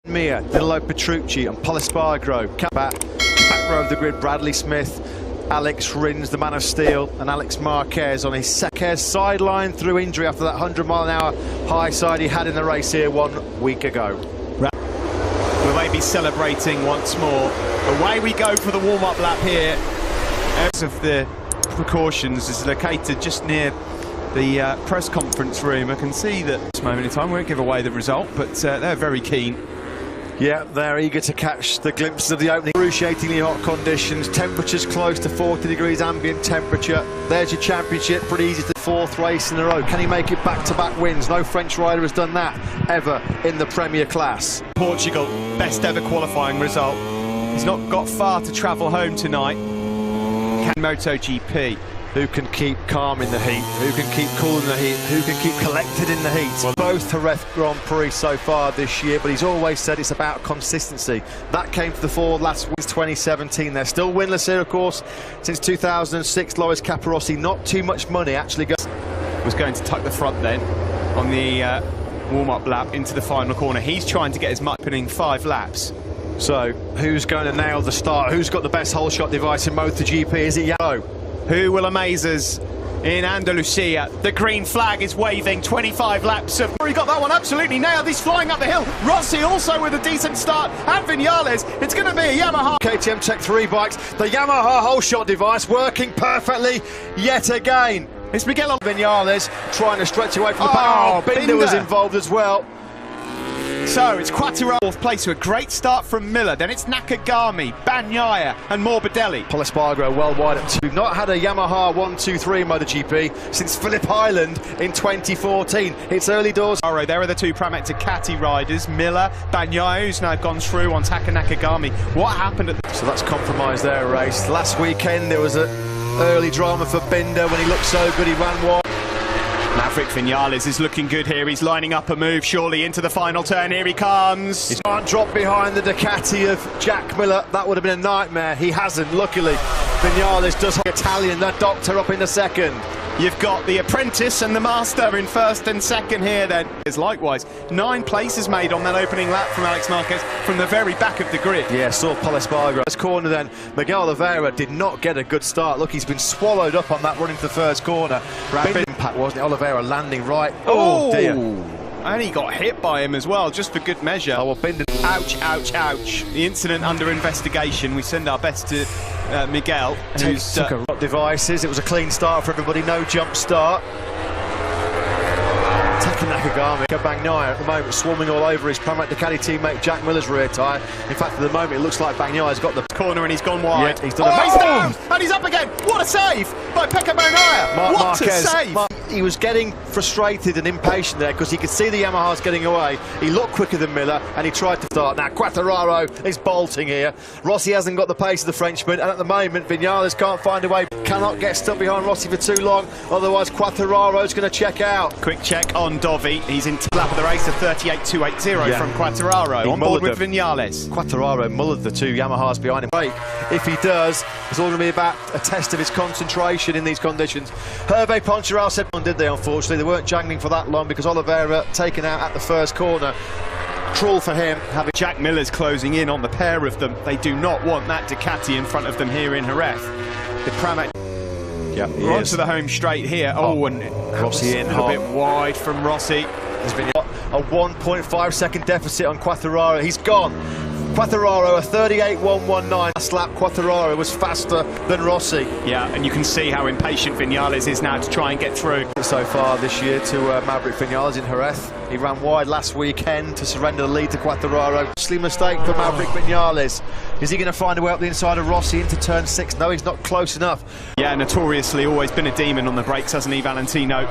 Mia, Danilo Petrucci and Polispargro. Back row of the grid, Bradley Smith, Alex Rins, the man of steel, and Alex Marquez on his second sideline through injury after that 100-mile-an-hour high side he had in the race here 1 week ago. We may be celebrating once more. Away we go for the warm-up lap here. Of the precautions is located just near the press conference room. I can see that at this moment in time, we won't give away the result, but they're very keen. Yeah, they're eager to catch the glimpses of the opening. Excruciatingly hot conditions, temperatures close to 40 degrees ambient temperature. There's your championship, pretty easy to fourth race in a row. Can he make it back-to-back wins? No French rider has done that ever in the Premier class. Portugal, best ever qualifying result. He's not got far to travel home tonight. Can MotoGP. Who can keep calm in the heat? Who can keep cool in the heat? Who can keep collected in the heat? Well, both Jerez Grand Prix so far this year, but he's always said it's about consistency. That came to the fore last week, 2017. They're still winless here, of course, since 2006. Loris Capirossi, not too much money actually. Was going to tuck the front then on the warm-up lap into the final corner. He's trying to get as much, putting 5 laps. So, who's going to nail the start? Who's got the best whole shot device in MotoGP? Is it Yellow? Who will amaze us in Andalusia? The green flag is waving. 25 laps of... He got that one absolutely nailed. He's flying up the hill. Rossi also with a decent start. And Vinales. It's going to be a Yamaha. KTM Tech 3 bikes. The Yamaha whole shot device working perfectly yet again. It's Miguel Vinales trying to stretch away from the pack. Binder was involved as well. So it's Quattararo fourth place to a great start from Miller. Then it's Nakagami, Bagnaia and Morbidelli. Polispargro well wide at 2. We've not had a Yamaha 1-2-3 in MotoGP since Phillip Island in 2014. It's early doors. There are the two Pramac Ducati riders, Miller, Bagnaia, who's now gone through on Taka Nakagami. What happened at So that's compromised their race. Last weekend there was an early drama for Binder when he looked so good he ran wide. Maverick Vinales is looking good here. He's lining up a move surely into the final turn. Here he comes. He can't drop behind the Ducati of Jack Miller. That would have been a nightmare. He hasn't, luckily. Vinales does have Italian, the doctor up in the second. You've got the apprentice and the master in first and second here then. Likewise, 9 places made on that opening lap from Alex Marquez from the very back of the grid. Yeah, saw Polispargro. This corner then, Miguel Oliveira did not get a good start. Look, he's been swallowed up on that run into the first corner. Rapid impact, wasn't it? Oliveira landing right. Oh dear. And he got hit by him as well, just for good measure. Oh, well, Binder. Ouch, ouch, ouch. The incident under investigation. We send our best to Miguel. Took a devices. It was a clean start for everybody, no jump start. Taka Nakagami, Bagnaia at the moment swarming all over his Pramac Ducati teammate Jack Miller's rear tyre. In fact, at the moment, it looks like Bagnaia's got the corner and he's gone wide. Yeah, he's done he's down! And he's up again! What a save by Pecco Bagnaia! What a save! He was getting frustrated and impatient there because he could see the Yamahas getting away. He looked quicker than Miller and he tried to start. Now, Quattararo is bolting here. Rossi hasn't got the pace of the Frenchman, and at the moment, Vinales can't find a way. Cannot get stuck behind Rossi for too long, otherwise Quattararo's going to check out. Quick check on Dovi. He's in lap of the race of 38.280 from Quattararo. On board with Vinales. Quattararo mullered the two Yamahas behind him. If he does, it's all going to be about a test of his concentration in these conditions. Hervé Poncharal said, did they, unfortunately? They weren't jangling for that long because Oliveira taken out at the first corner. Cruel for him. Jack Miller's closing in on the pair of them. They do not want that Ducati in front of them here in Jerez. The Pramac. Yeah, we're onto the home straight here. Oh, and Rossi in a bit wide from Rossi. There's been a 1.5 second deficit on Quattararo. He's gone. Quattararo, a 38.119. Last lap, Quattararo was faster than Rossi. Yeah, and you can see how impatient Vinales is now to try and get through. So far this year to Maverick Vinales in Jerez. He ran wide last weekend to surrender the lead to Quattararo. Costly mistake for Maverick Vinales. Is he going to find a way up the inside of Rossi into turn 6? No, he's not close enough. Yeah, notoriously always been a demon on the brakes, hasn't he, Valentino?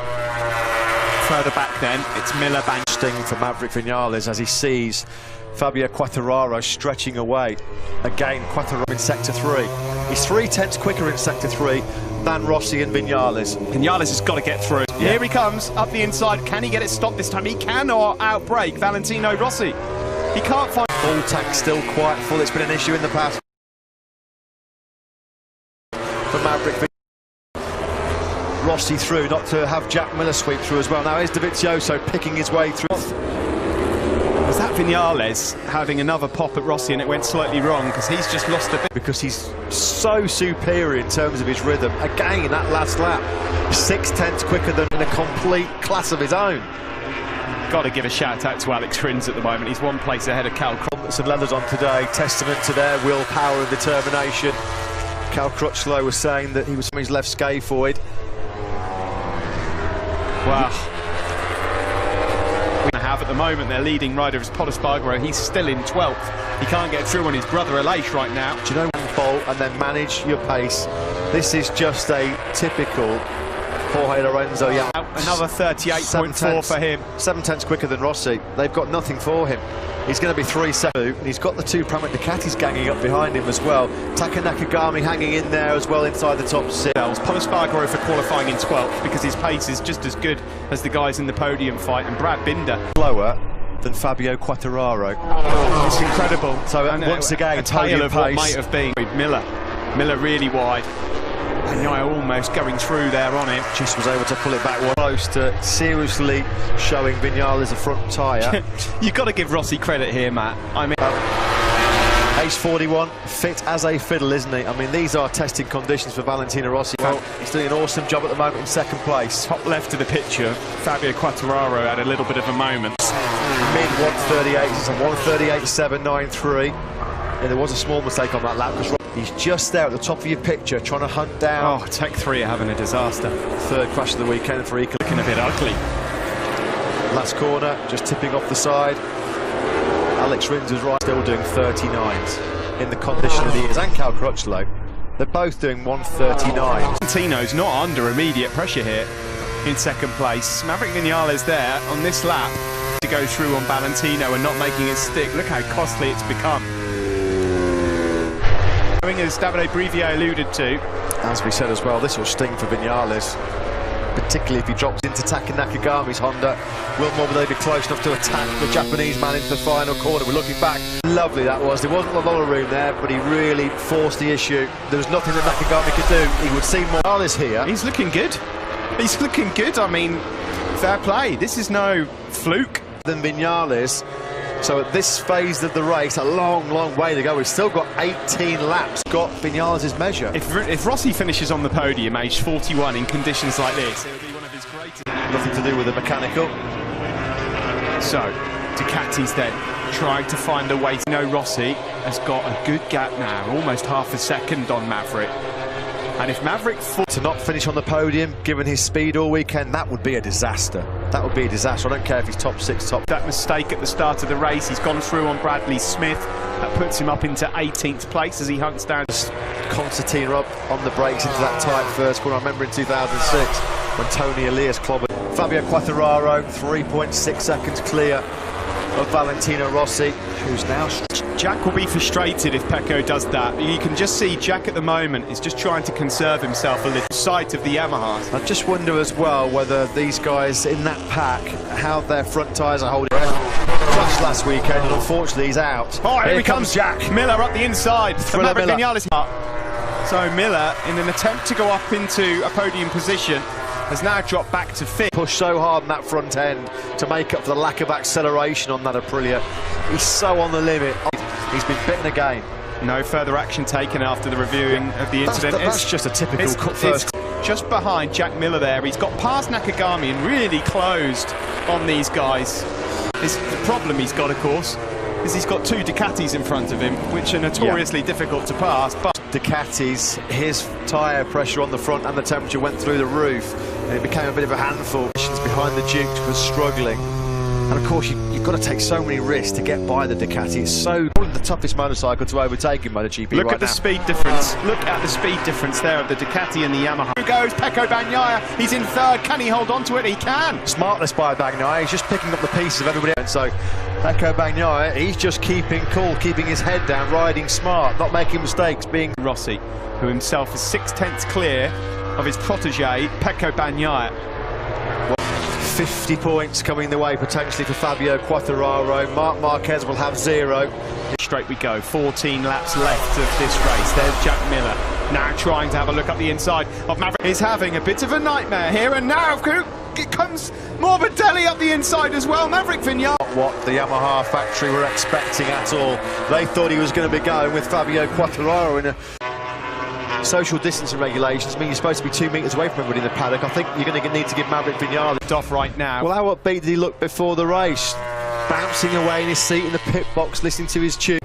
Further back then, it's Miller bang. Sting for Maverick Vinales as he sees Fabio Quattararo stretching away. Again, Quattararo in sector 3. He's 3/10 quicker in sector 3 than Rossi and Vinales. Vinales has got to get through. Yeah. Here he comes, up the inside. Can he get it stopped this time? He cannot outbrake Valentino Rossi. He can't find... Full tank still quite full. It's been an issue in the past for Maverick. Rossi through, not to have Jack Miller sweep through as well. Now here's Dovizioso picking his way through. Was that Viñales having another pop at Rossi and it went slightly wrong because he's just lost a bit? Because he's so superior in terms of his rhythm. Again, that last lap, 6/10 quicker than in a complete class of his own. Got to give a shout out to Alex Rins at the moment. He's one place ahead of Cal. Some leathers on today, testament to their willpower and determination. Cal Crutchlow was saying that he was on his left scaphoid. Wow. We have at the moment their leading rider is Potter Spargaro. He's still in 12th. He can't get through on his brother Aleix right now. Do you know, bolt and then manage your pace? This is just a typical Jorge Lorenzo. Yeah, another 38.4 for him. 7/10 quicker than Rossi. They've got nothing for him. He's going to be 3-7, and he's got the two Pramac Ducatis ganging up behind him as well. Taka Nakagami hanging in there as well inside the top six. Potter Spargaro for qualifying in 12th because his pace is just as good as the guys in the podium fight, and Brad Binder slower than Fabio Quartararo. It's incredible. So once again, a tale of pace. What might have been. Miller really wide. And almost going through there on him. Just was able to pull it back one close to seriously showing Viñales a front tyre. You've got to give Rossi credit here, Matt. I mean, Ace 41, fit as a fiddle, isn't he? I mean, these are testing conditions for Valentino Rossi. Well, he's doing an awesome job at the moment in second place. Top left of the picture, Fabio Quartararo had a little bit of a moment. Mid 138, it's a 138.793. Yeah, there was a small mistake on that lap because he's just there at the top of your picture trying to hunt down. Oh, Tech 3 are having a disaster. Third crash of the weekend for Eco. Looking a bit ugly. Last corner, just tipping off the side. Alex Rins is right, still doing 39s in the condition that he is, and Cal Crutchlow. They're both doing 139. Valentino's not under immediate pressure here in second place. Maverick Viñales there on this lap to go through on Valentino and not making it stick. Look how costly it's become. As Davide Brivier alluded to. As we said as well, this will sting for Viñales, particularly if he drops into Taka Nakagami's Honda. Will they be close enough to attack the Japanese man into the final corner? We're looking back. Lovely that was. There wasn't a lot of room there, but he really forced the issue. There was nothing that Nakagami could do. He would see Morales here. He's looking good. He's looking good. I mean, fair play. This is no fluke. Than Viñales. So at this phase of the race, a long way to go. We've still got 18 laps. Got Viñales' measure. If Rossi finishes on the podium, aged 41, in conditions like this, it'll be one of his greatest. Nothing to do with the mechanical. So, Ducati's then trying to find a way. Rossi has got a good gap now, almost half a second on Maverick. And if Maverick to not finish on the podium, given his speed all weekend, that would be a disaster. That would be a disaster. I don't care if he's top 6, top... That mistake at the start of the race, he's gone through on Bradley Smith. That puts him up into 18th place as he hunts down. Concertina up on the brakes into that tight first corner. I remember in 2006 when Tony Elias clobbered Fabio Quartararo, 3.6 seconds clear of Valentino Rossi, who's now... Jack will be frustrated if Pecco does that. You can just see Jack at the moment is just trying to conserve himself a little sight of the Yamahas. I just wonder as well whether these guys in that pack, how their front tyres are holding. Crashed last weekend and unfortunately he's out. Oh, here comes Jack Miller up the inside. Thriller Miller. So Miller, in an attempt to go up into a podium position, has now dropped back to 5th. Pushed so hard in that front end to make up for the lack of acceleration on that Aprilia. He's so on the limit. He's been bitten again. No further action taken after the reviewing of the incident. That's just a typical first. It's just behind Jack Miller there. He's got past Nakagami and really closed on these guys. The problem he's got, of course, is he's got 2 Ducatis in front of him, which are notoriously difficult to pass. But Ducatis, his tyre pressure on the front and the temperature went through the roof, and it became a bit of a handful. Behind the Duke was struggling. And of course, you've got to take so many risks to get by the Ducati. It's so the toughest motorcycle to overtake in MotoGP. Look at the speed difference. Look at the speed difference there of the Ducati and the Yamaha. Here goes Pecco Bagnaia. He's in 3rd. Can he hold on to it? He can. Smartless by Bagnaia. He's just picking up the pieces of everybody else. So Pecco Bagnaia, he's just keeping cool, keeping his head down, riding smart, not making mistakes. Being Rossi, who himself is 6/10 clear of his protege Pecco Bagnaia. 50 points coming the way potentially for Fabio Quartararo. Marc Marquez will have 0. Straight we go, 14 laps left of this race. There's Jack Miller, now trying to have a look up the inside of Maverick. He's having a bit of a nightmare here, and now it comes Morbidelli up the inside as well. Maverick Vignales. What the Yamaha factory were expecting at all. They thought he was going to be going with Fabio Quartararo in a social distancing regulations mean you're supposed to be 2 metres away from everybody in the paddock. I think you're going to need to give Maverick Vignales off right now. Well, how upbeat did he look before the race? Bouncing away in his seat in the pit box, listening to his tune.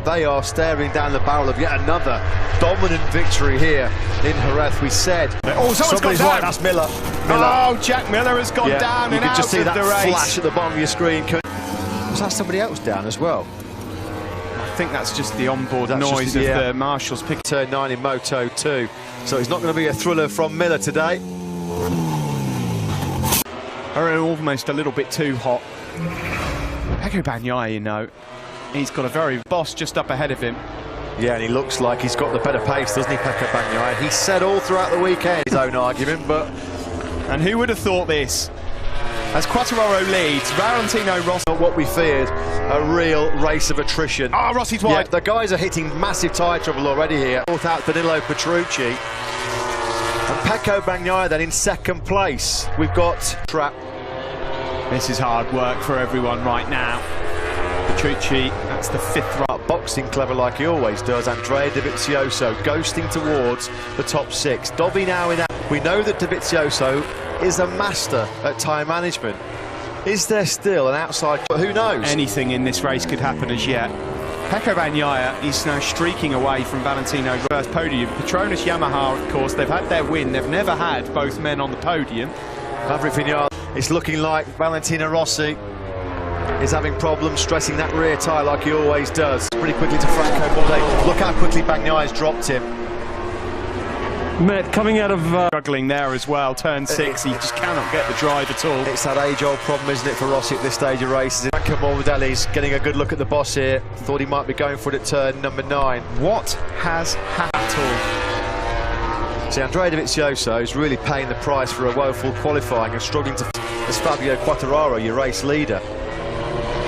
They are staring down the barrel of yet another dominant victory here in Jerez. We said, oh, somebody's right, that's Miller. Oh, Jack Miller has gone down and out of the race. You can just see that flash at the bottom of your screen. Was that somebody else down as well? I think that's just the onboard noise of the marshals picking. Turn 9 in Moto 2, so it's not going to be a thriller from Miller today. Almost a little bit too hot. Pecco Bagnaia, you know, he's got a very boss just up ahead of him. Yeah, and he looks like he's got the better pace, doesn't he, Pecco Bagnaia? He said all throughout the weekend his own argument, but... And who would have thought this? As Quartararo leads, Valentino Rossi... What we feared, a real race of attrition. Oh, Rossi's wide. Yeah, the guys are hitting massive tyre trouble already here. Fourth out Danilo Petrucci. And Pecco Bagnaia then in second place. We've got trap. This is hard work for everyone right now. Petrucci, that's the 5th run. Boxing clever like he always does. Andrea Dovizioso ghosting towards the top 6. Dovi now in. We know that Dovizioso is a master at time management. Is there still an outside? Who knows? Anything in this race could happen as yet. Pecco Bagnaia is now streaking away from Valentino. First podium. Petronas Yamaha, of course, they've had their win. They've never had both men on the podium. Maverick Vignales. It's looking like Valentino Rossi is having problems stressing that rear tyre like he always does. Pretty quickly to Franco Morbidelli. Look how quickly Bagnaia's dropped him. Matt, coming out of... Struggling there as well, turn 6, he just cannot get the drive at all. It's that age-old problem, isn't it, for Rossi at this stage of races. Franco Morbidelli's getting a good look at the boss here. Thought he might be going for it at turn number 9. What has happened at all? See, Andrea Dovizioso is really paying the price for a woeful qualifying and struggling to... as Fabio Quartararo, your race leader.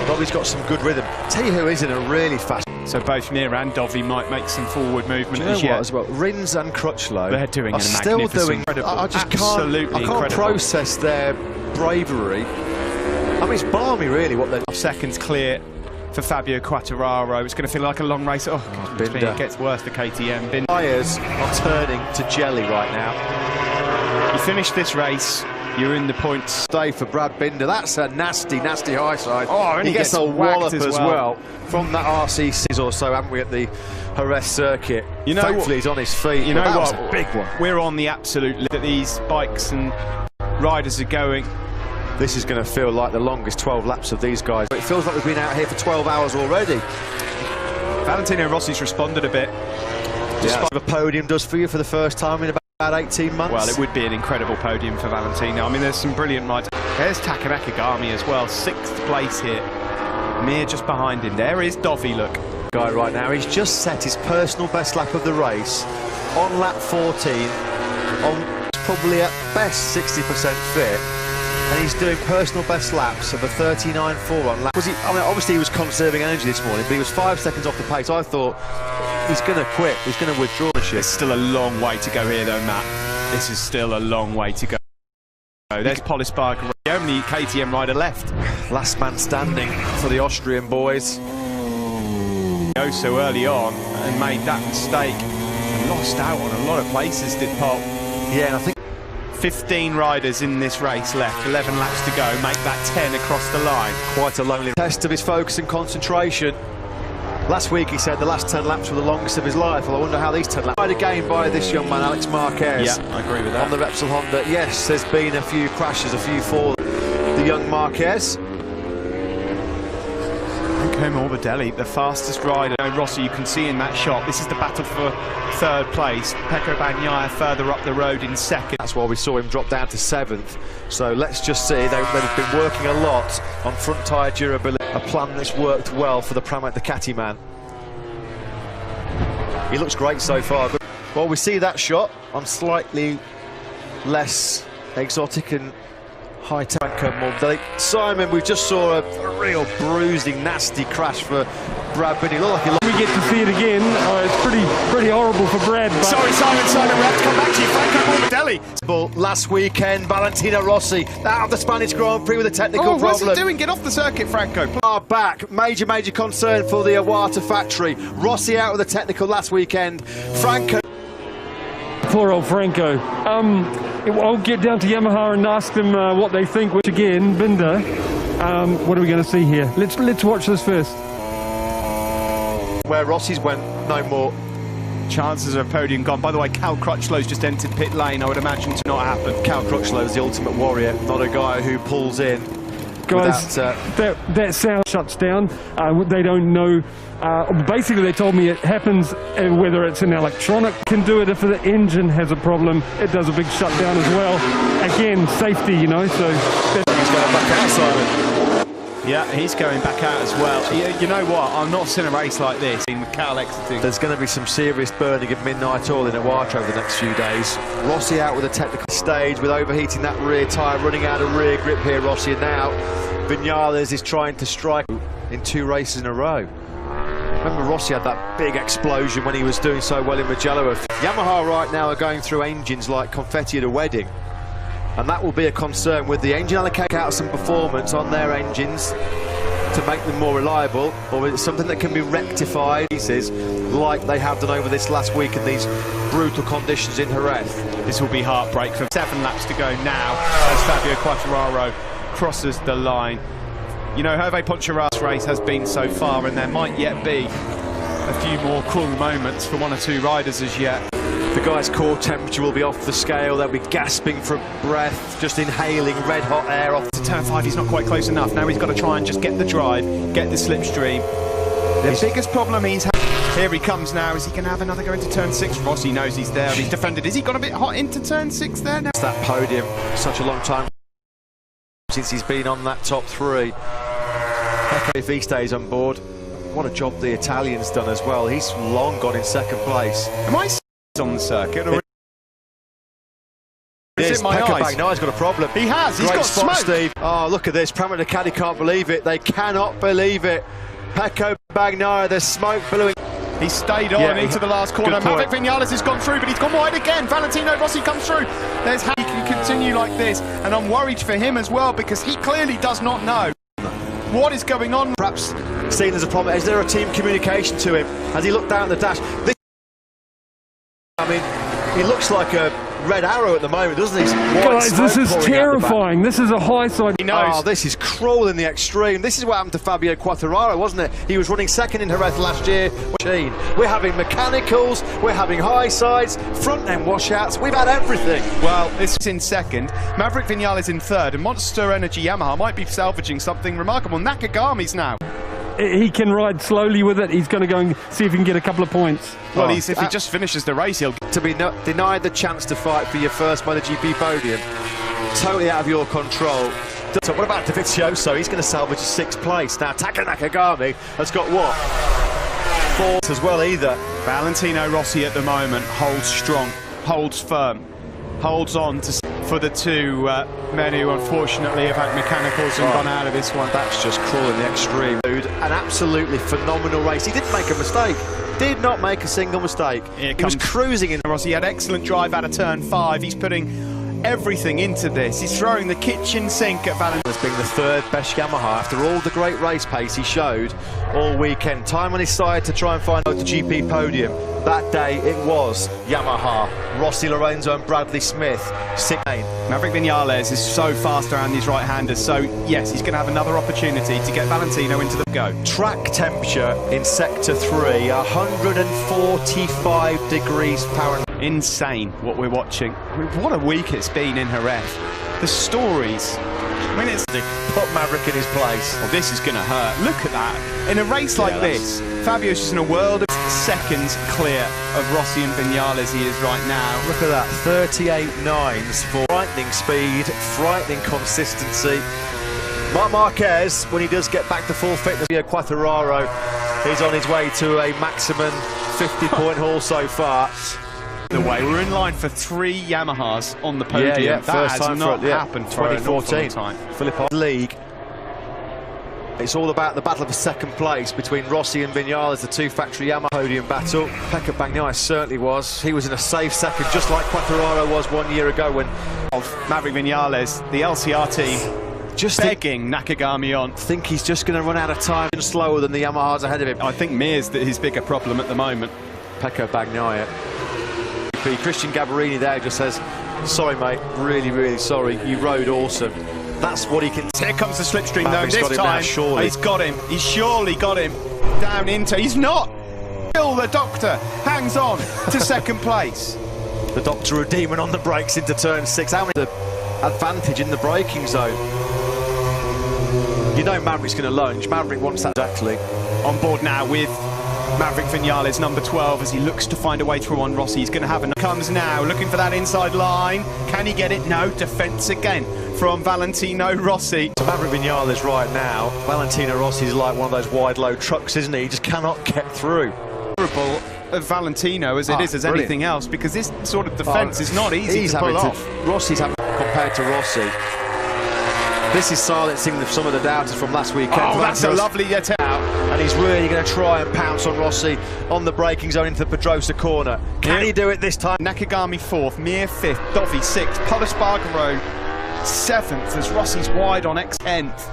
Dovi's got some good rhythm. Tell you who is in a really fast... So both Mir and Dovi might make some forward movement as well. Rins and Crutchlow they're doing are still doing. I just can't process their bravery. I mean, it's balmy, really, what they're. Seconds clear for Fabio Quartararo. It's going to feel like a long race. Oh, God, it gets worse for KTM. Tyres are turning to jelly right now. You finish this race, you're in the points. Stay for Brad Binder. That's a nasty, nasty high side. Oh, and he gets a wallop as well from that RC6 or so, haven't we, at the Jerez circuit? You know, thankfully he's on his feet. You know that what? Was a big one. We're on the absolute limit that these bikes and riders are going. This is going to feel like the longest 12 laps of these guys. It feels like we've been out here for 12 hours already. Valentino Rossi's responded a bit. Just what a podium does for you for the first time in about 18 months. Well, it would be an incredible podium for Valentino. I mean, there's some brilliant rides. There's Taka Nakagami as well, 6th place here. Mir just behind him. There is Dovi, look. Guy right now, he's just set his personal best lap of the race on lap 14, on probably at best 60% fit, and he's doing personal best laps of a 39.4 on lap. I mean, obviously he was conserving energy this morning, but he was 5 seconds off the pace. I thought he's going to quit, he's going to withdraw the shit. It's still a long way to go here though, Matt. This is still a long way to go. There's Polispark, the only KTM rider left. Last man standing for the Austrian boys. Go so early on and made that mistake and lost out on a lot of places, did Pop. Yeah, and I think 15 riders in this race left, 11 laps to go, make that 10 across the line. Quite a lonely test of his focus and concentration. Last week he said the last 10 laps were the longest of his life. Well, I wonder how these 10 laps... Again by this young man, Alex Marquez. Yeah, I agree with that. On the Repsol Honda. Yes, there's been a few crashes, a few falls. The young Marquez. Franco Morbidelli, the fastest rider. Rossi, you can see in that shot, this is the battle for 3rd place. Pecco Bagnaia further up the road in 2nd. That's why we saw him drop down to 7th. So let's just see, they've been working a lot on front tyre durability. A plan that's worked well for the Pramac Ducati man. He looks great so far. Well, we see that shot on slightly less exotic and high tanker Morbidelli. Simon, we just saw a real bruising, nasty crash for Brad Binney. Look like We get to see it again. It's pretty horrible for Brad. But Sorry, Simon, we have to come back to you. Franco Morbidelli. last weekend, Valentino Rossi out of the Spanish Grand Prix with a technical problem. What's he doing? Get off the circuit, Franco. Are back. Major concern for the Iwata factory. Rossi out with a technical last weekend. Franco. poor old Franco. I'll get down to Yamaha and ask them what they think. Which again, Binder. What are we going to see here? Let's watch this first. Where Rossi's went, no more. Chances of a podium gone. By the way, Cal Crutchlow's just entered pit lane. I would imagine to not happen. Cal Crutchlow is the ultimate warrior, not a guy who pulls in. Guys, that sound shuts down. They don't know. Basically, they told me it happens whether it's an electronic can do it. If the engine has a problem, it does a big shutdown as well. Again, safety, you know. So he's going back out, Simon. Yeah, he's going back out as well. You know what? I'm not seeing a race like this with Cal exiting. There's going to be some serious burning of midnight oil in Iwata over the next few days. Rossi out with a technical stage with overheating that rear tyre, running out of rear grip here, Rossi. And now Viñales is trying to strike in 2 races in a row. Remember Rossi had that big explosion when he was doing so well in Mugello. Yamaha right now are going through engines like confetti at a wedding. And that will be a concern with the engine allocate out some performance on their engines to make them more reliable, or is it something that can be rectified like they have done over this last week in these brutal conditions in Jerez? This will be heartbreak for 7 laps to go now as Fabio Quartararo crosses the line. You know, Hervé Ponchara's race has been so far, and there might yet be a few more cruel moments for 1 or 2 riders as yet. The guy's core temperature will be off the scale. They'll be gasping for breath, just inhaling red hot air off. To turn 5, he's not quite close enough. Now he's got to try and just get the drive, get the slipstream. The biggest problem he's had. Here he comes now. Is he going to have another go into turn 6? Rossi knows he's there. He's defended. Is he got a bit hot into turn 6 there now? It's that podium. Such a long time since he's been on that top 3. If he stays on board, what a job the Italian's done as well. He's long gone in 2nd place. Am I on the circuit? Or is it my Pecco eyes? Bagnaia's got a problem. He has. He's Great got spot, smoke. Steve. Oh, look at this. Pramod Ducati can't believe it. They cannot believe it. Pecco Bagnaia, there's smoke billowing. He stayed on into the last corner. Maverick Viñales has gone through, but he's gone wide again. Valentino Rossi comes through. There's how he can continue like this, and I'm worried for him as well because he clearly does not know what is going on. Perhaps seen as a problem. Is there a team communication to him? Has he looked down the dash? I mean, he looks like a red arrow at the moment, doesn't he? Guys, this is terrifying. This is a high side. He knows. Oh, this is cruel in the extreme. This is what happened to Fabio Quartararo, wasn't it? He was running 2nd in Jerez last year. We're having mechanicals, we're having high sides, front end washouts, we've had everything. Well, this is in 2nd, Maverick Viñales in 3rd, and Monster Energy Yamaha might be salvaging something remarkable. Nakagami's now. He can ride slowly with it. He's going to go and see if he can get a couple of points. Well, if he just finishes the race, he'll... To be denied the chance to fight for your first motoGP podium, totally out of your control. So what about Dovizioso? He's going to salvage a 6th place. Now, Taka Nakagami has got what? 4th as well either. Valentino Rossi at the moment holds strong, holds firm, holds on for the 2 men who unfortunately have had mechanicals and gone out of this one. That's just cruel in the extreme. An absolutely phenomenal race. He didn't make a mistake. Did not make a single mistake. He was cruising in. Rossi had excellent drive out of turn 5. He's putting everything into this. He's throwing the kitchen sink at Valentino. As being the 3rd best Yamaha after all the great race pace he showed all weekend. Time on his side to try and find out the GP podium. That day it was Yamaha, Rossi Lorenzo and Bradley Smith. 6th. Maverick Viñales is so fast around these right-handers, so yes, he's going to have another opportunity to get Valentino into the go. Track temperature in Sector 3, 145 degrees Fahrenheit. Insane what we're watching. I mean, what a week it's been in Jerez. The stories. I mean, it's... Put Maverick in his place. Well, this is going to hurt. Look at that. In a race like this, Fabio's just in a world of seconds clear of Rossi and Viñales he is right now. Look at that, 38.9s for frightening speed, frightening consistency. Marc Marquez, when he does get back to full fitness, Quartararo is on his way to a maximum 50-point haul so far. The way we're in line for 3 Yamahas on the podium. Yeah, that first has time not for happened 2014 time. Philip League. It's all about the battle for second place between Rossi and Vinales, the two factory Yamaha podium battle. Pekka Bagnaia certainly was. He was in a safe second, just like Quartararo was 1 year ago when... Of Maverick Vinales, the LCR team, just begging Nakagami on. I think he's just going to run out of time and slower than the Yamahas ahead of him. I think Mir's his bigger problem at the moment. Pekka Bagnaia. Christian Gabarini there just says, sorry mate, really, really sorry, you rode awesome. That's what he can... Here comes the slipstream though, this time now, surely. He's got him, he's surely got him down into... He's not! Still the Doctor hangs on to second place. The Doctor a demon on the brakes into turn 6. How many the advantage in the braking zone? You know Maverick's going to lunge. Maverick wants that exactly. On board now with Maverick Vinales, number 12, as he looks to find a way through on Rossi. He's going to have comes now, looking for that inside line. Can he get it? No, defence again from Valentino Rossi. So Maverick Vinales right now, Valentino Rossi is like one of those wide load trucks, isn't he? He just cannot get through. Of Valentino as it is as brilliant. Anything else, because this sort of defence is not easy to pull off. Rossi's having compared to Rossi. This is silencing some of the doubters from last weekend. Oh, that's a lovely out, and he's really going to try and pounce on Rossi on the braking zone into the Pedrosa corner. Can he do it this time? Nakagami 4th, Mir 5th, Dovi 6th, Polispargaro 7th as Rossi's wide on X 10th.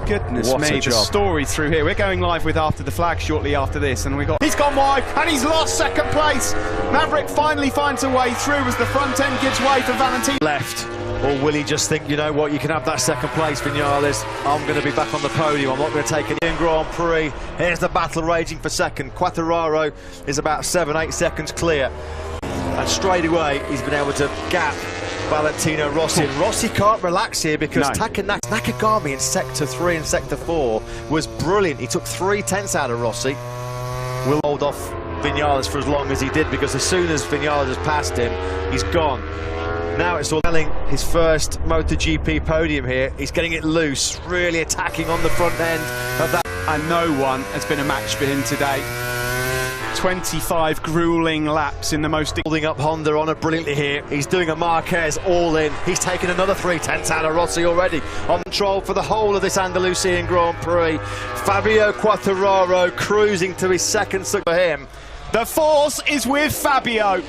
Goodness what me, a the job. story through here. We're going live with After the Flag shortly after this, and he's gone wide and he's lost second place. Maverick finally finds a way through as the front end gives way for Valentino. Left. Or will he just think, you know what, you can have that second place, Vinales. I'm going to be back on the podium. I'm not going to take an in Grand Prix. Here's the battle raging for second. Quartararo is about 7-8 seconds clear. And straight away, he's been able to gap Valentino Rossi. And Rossi can't relax here because Nakagami in Sector 3 and Sector 4 was brilliant. He took 3/10 out of Rossi. Will hold off Vinales for as long as he did, because as soon as Vinales has passed him, he's gone. Now it's all telling his first MotoGP podium here. He's getting it loose, really attacking on the front end of that. And no one has been a match for him today. 25 gruelling laps in the most... Holding up Honda on it brilliantly here. He's doing a Marquez all in. He's taken another 3/10 out of Rossi already. On control for the whole of this Andalusian Grand Prix. Fabio Quartararo cruising to his second for him. The force is with Fabio.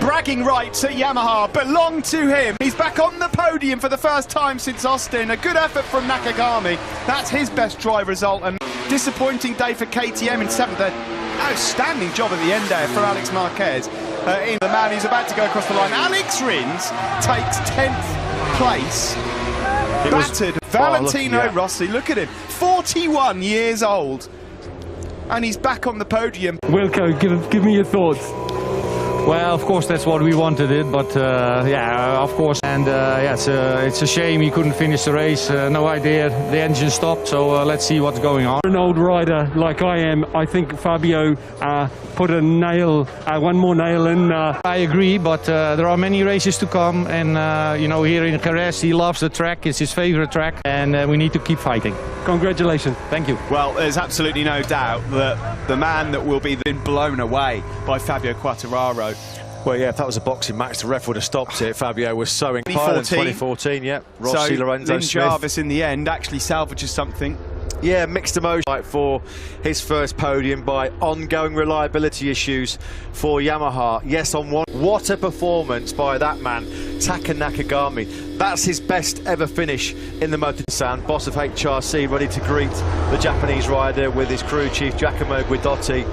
Bragging rights at Yamaha belong to him. He's back on the podium for the first time since Austin. A good effort from Nakagami. That's his best drive result. And disappointing day for KTM in 7th. An outstanding job at the end there for Alex Marquez. In the man who's about to go across the line. Alex Rins takes 10th place. Battered Valentino Rossi. Look at him. 41 years old. And he's back on the podium. Wilco, give me your thoughts. Well, of course, that's what we wanted it, but yeah, of course. And yeah, it's a shame he couldn't finish the race. No idea, the engine stopped, so let's see what's going on. An old rider like I am, I think Fabio put a nail, one more nail in. I agree, but there are many races to come, and you know, here in Jerez, he loves the track. It's his favorite track, and we need to keep fighting. Congratulations. Thank you. Well, there's absolutely no doubt that the man that will be then blown away by Fabio Quartararo. Well, yeah, if that was a boxing match, the ref would have stopped it. Fabio was so incredible. 2014, yeah. Rossi, so Lorenzo Lynn Smith. Jarvis in the end actually salvages something. Yeah, mixed emotion for his first podium by ongoing reliability issues for Yamaha. Yes, on one. What a performance by that man, Taka Nakagami. That's his best ever finish in the MotoGP. Boss of HRC ready to greet the Japanese rider with his crew chief Giacomo Guidotti.